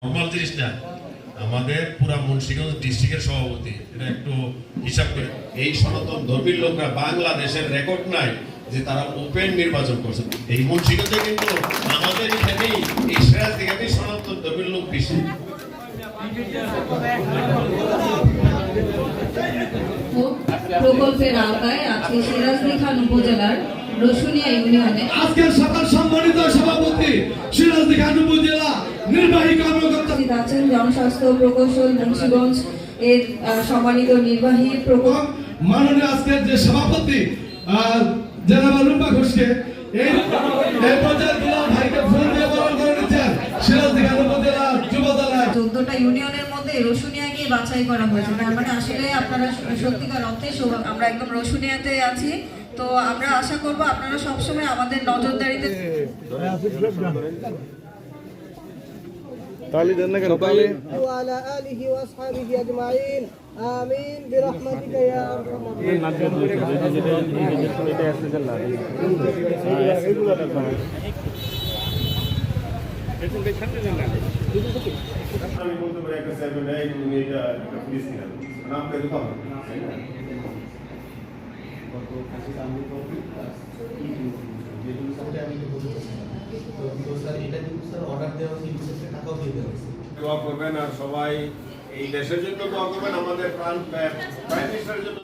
Normal জিনিস না। আমাদের পুরা মুন্সিগঞ্জ ডিস্ট্রিক্টের সভাপতি এটা একটু হিসাব করে এই সনাতন ধর্মীর লোকরা বাংলাদেশের রেকর্ড নাই যে তারা ওপেন নির্বাচন করছে। এই মুন্সিগঞ্জে কিন্তু আমাদের এখানেই এই সিরাজ দিকে সনাতন ধর্মীর লোক বেশি। প্রকল্পের আওতায় আজকে সিরাজদি খান উপজেলার রসুনিয়া ইউনিয়নে আজকের সকাল সম্মানিত সভাপতি সিরাজদি খান উপজেলা নির্বাহী কর্মকর্তা আছেন জনস্বাস্থ্য প্রকৌশল মুন্সিগঞ্জ এর সম্মানিত নির্বাহী মাননীয় আজকের যে সভাপতি জনাব রূপা ঘোষকে এই পর্যায়ে দুলাল ভাইকে ফুল দিয়ে বরণ করে নিচ্ছেন সিরাজদি খান উপজেলা যুব দলের 14টা ইউনিয়নের মধ্যে রসুনিয়াকে বাছাই করা হয়েছে। তার মানে আসলে আপনারা সত্যিকার অর্থে আমরা একদম রসুনিয়াতে আছি। তো আমরা আশা করব আপনারা সবসময় আমাদের নজরদারিতে তালি দেন না কেন তালি وعلى آله وأصحابه أجمعين آمين برحمتك يا أرحم আমি বলতে পারি একটা চেয়ারম্যান এই উনি এটা একটা পুলিশ কিনেন নাম পেলে তো হবে দোয়া করবেন আর সবাই এই দেশের জন্য দোয়া করবেন, আমাদের প্রাইম মিনিস্টারের জন্য।